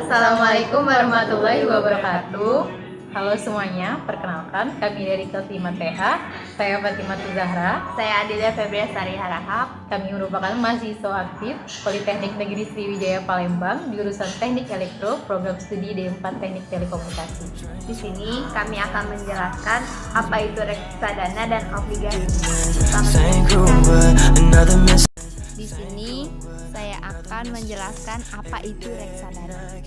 Assalamualaikum warahmatullahi wabarakatuh. Halo semuanya, perkenalkan kami dari kelas 5 TH. Saya Fatimah Zahra. Saya Adilia Febriasari Harahap. Kami merupakan mahasiswa aktif Politeknik Negeri Sriwijaya Palembang, jurusan Teknik Elektro, program studi D4 Teknik Telekomunikasi. Di sini kami akan menjelaskan apa itu reksadana dan obligasi. Di sini saya akan menjelaskan apa itu reksadana.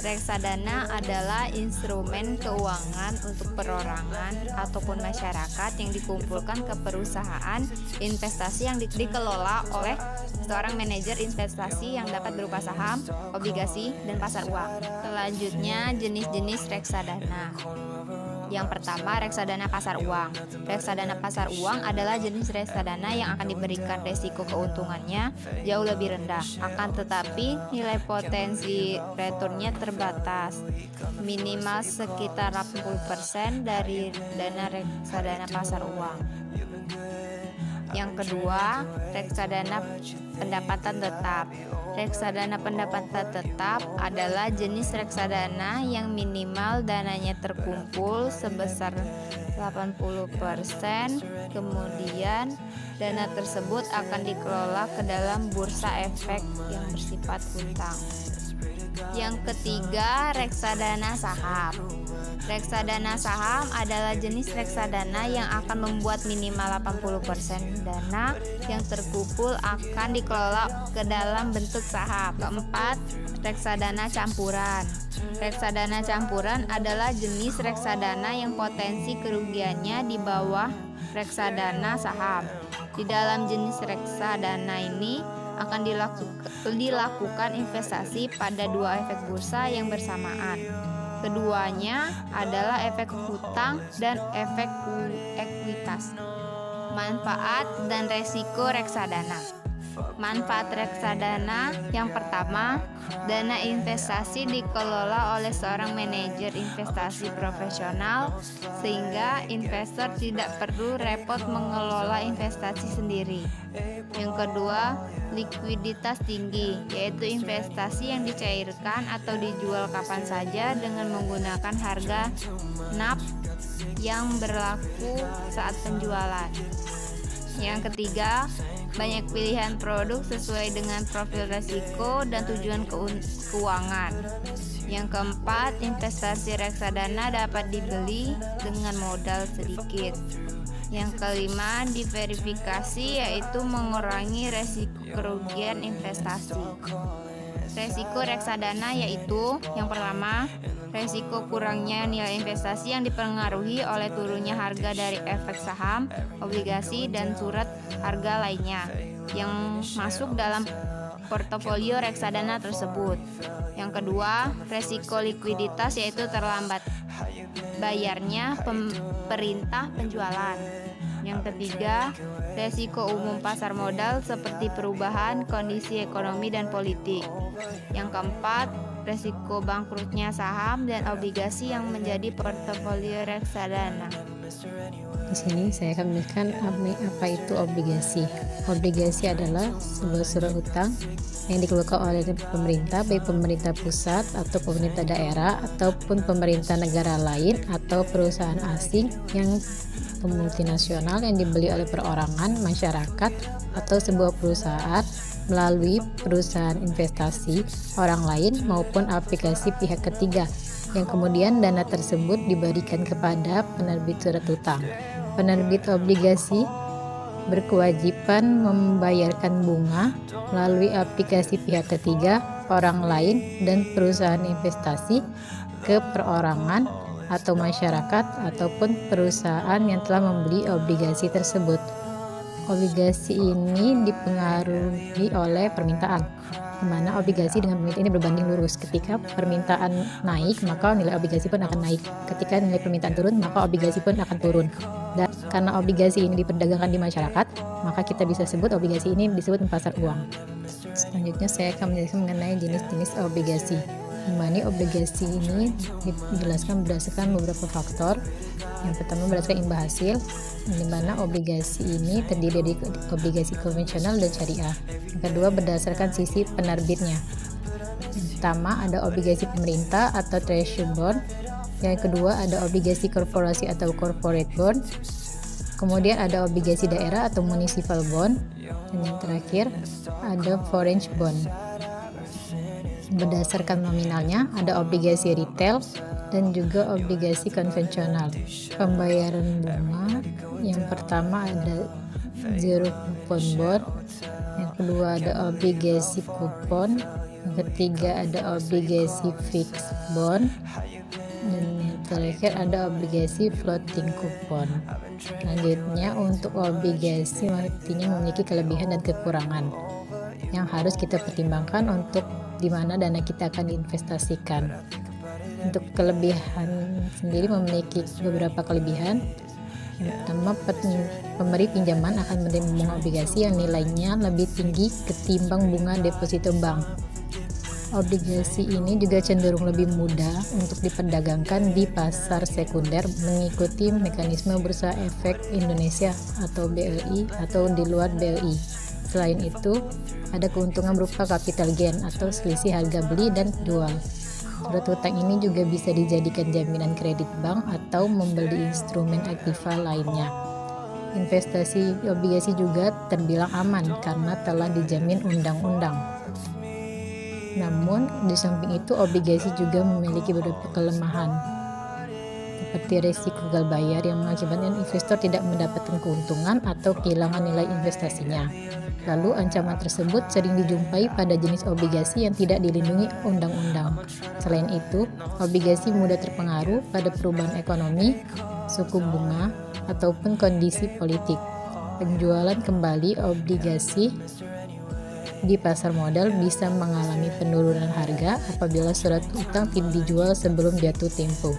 Reksadana adalah instrumen keuangan untuk perorangan ataupun masyarakat yang dikumpulkan ke perusahaan investasi yang dikelola oleh seorang manajer investasi yang dapat berupa saham, obligasi, dan pasar uang. Selanjutnya, jenis-jenis reksadana. Yang pertama, reksadana pasar uang. Reksadana pasar uang adalah jenis reksadana yang akan diberikan resiko keuntungannya jauh lebih rendah. Akan tetapi, nilai potensi returnnya terbatas, minimal sekitar 80% dari dana reksadana pasar uang. Yang kedua, reksadana pendapatan tetap. Reksadana pendapatan tetap adalah jenis reksadana yang minimal dananya terkumpul sebesar 80%, kemudian dana tersebut akan dikelola ke dalam bursa efek yang bersifat hutang. Yang ketiga, reksadana saham. Reksadana saham adalah jenis reksadana yang akan membuat minimal 80% dana yang terkumpul akan dikelola ke dalam bentuk saham. Keempat, reksadana campuran. Reksadana campuran adalah jenis reksadana yang potensi kerugiannya di bawah reksadana saham. Di dalam jenis reksadana ini akan dilakukan investasi pada dua efek bursa yang bersamaan. Keduanya adalah efek hutang dan efek ekuitas. Manfaat dan resiko reksadana. Manfaat reksadana yang pertama, dana investasi dikelola oleh seorang manajer investasi profesional sehingga investor tidak perlu repot mengelola investasi sendiri. Yang kedua, likuiditas tinggi, yaitu investasi yang dicairkan atau dijual kapan saja dengan menggunakan harga NAV yang berlaku saat penjualan. Yang ketiga, banyak pilihan produk sesuai dengan profil risiko dan tujuan keuangan. Yang keempat, investasi reksadana dapat dibeli dengan modal sedikit. Yang kelima, diverifikasi, yaitu mengurangi resiko kerugian investasi. Resiko reksadana yaitu yang pertama, resiko kurangnya nilai investasi yang dipengaruhi oleh turunnya harga dari efek saham, obligasi, dan surat harga lainnya yang masuk dalam portofolio reksadana tersebut. Yang kedua, resiko likuiditas, yaitu terlambat bayarnya perintah penjualan. Yang ketiga, resiko umum pasar modal seperti perubahan kondisi ekonomi dan politik. Yang keempat, resiko bangkrutnya saham dan obligasi yang menjadi portofolio reksadana. Di sini saya akan menjelaskan apa itu obligasi. Obligasi adalah sebuah surat utang yang dikeluarkan oleh pemerintah, baik pemerintah pusat atau pemerintah daerah ataupun pemerintah negara lain atau perusahaan asing yang multinasional yang dibeli oleh perorangan, masyarakat, atau sebuah perusahaan melalui perusahaan investasi orang lain maupun aplikasi pihak ketiga, yang kemudian dana tersebut diberikan kepada penerbit surat utang. Penerbit obligasi berkewajiban membayarkan bunga melalui aplikasi pihak ketiga, orang lain, dan perusahaan investasi ke perorangan atau masyarakat ataupun perusahaan yang telah membeli obligasi tersebut. Obligasi ini dipengaruhi oleh permintaan, di mana obligasi dengan permintaan ini berbanding lurus. Ketika permintaan naik, maka nilai obligasi pun akan naik. Ketika nilai permintaan turun, maka obligasi pun akan turun. Dan karena obligasi ini diperdagangkan di masyarakat, maka kita bisa sebut obligasi ini disebut pasar uang. Selanjutnya saya akan menjelaskan mengenai jenis-jenis obligasi. Di mana obligasi ini dijelaskan berdasarkan beberapa faktor. Yang pertama berdasarkan imbal hasil, di mana obligasi ini terdiri dari obligasi konvensional dan syariah. Yang kedua berdasarkan sisi penerbitnya. Yang pertama ada obligasi pemerintah atau treasury bond. Yang kedua ada obligasi korporasi atau corporate bond. Kemudian ada obligasi daerah atau municipal bond. Dan yang terakhir ada foreign bond. Berdasarkan nominalnya ada obligasi retail dan juga obligasi konvensional. Pembayaran bunga yang pertama ada zero coupon bond, yang kedua ada obligasi kupon, yang ketiga ada obligasi fixed bond, dan yang terakhir ada obligasi floating coupon. Selanjutnya untuk obligasi artinya memiliki kelebihan dan kekurangan yang harus kita pertimbangkan untuk di mana dana kita akan diinvestasikan. Untuk kelebihan sendiri memiliki beberapa kelebihan. Yang pertama, pemberi pinjaman akan menerima bunga obligasi yang nilainya lebih tinggi ketimbang bunga deposito bank. Obligasi ini juga cenderung lebih mudah untuk diperdagangkan di pasar sekunder mengikuti mekanisme Bursa Efek Indonesia atau BLI atau di luar BLI. Selain itu, ada keuntungan berupa capital gain atau selisih harga beli dan jual. Surat utang ini juga bisa dijadikan jaminan kredit bank atau membeli instrumen aktiva lainnya. Investasi obligasi juga terbilang aman karena telah dijamin undang-undang. Namun, di samping itu obligasi juga memiliki beberapa kelemahan, seperti risiko gagal bayar yang mengakibatkan investor tidak mendapatkan keuntungan atau kehilangan nilai investasinya. Lalu, ancaman tersebut sering dijumpai pada jenis obligasi yang tidak dilindungi undang-undang. Selain itu, obligasi mudah terpengaruh pada perubahan ekonomi, suku bunga, ataupun kondisi politik. Penjualan kembali obligasi di pasar modal bisa mengalami penurunan harga apabila surat utang tidak dijual sebelum jatuh tempo.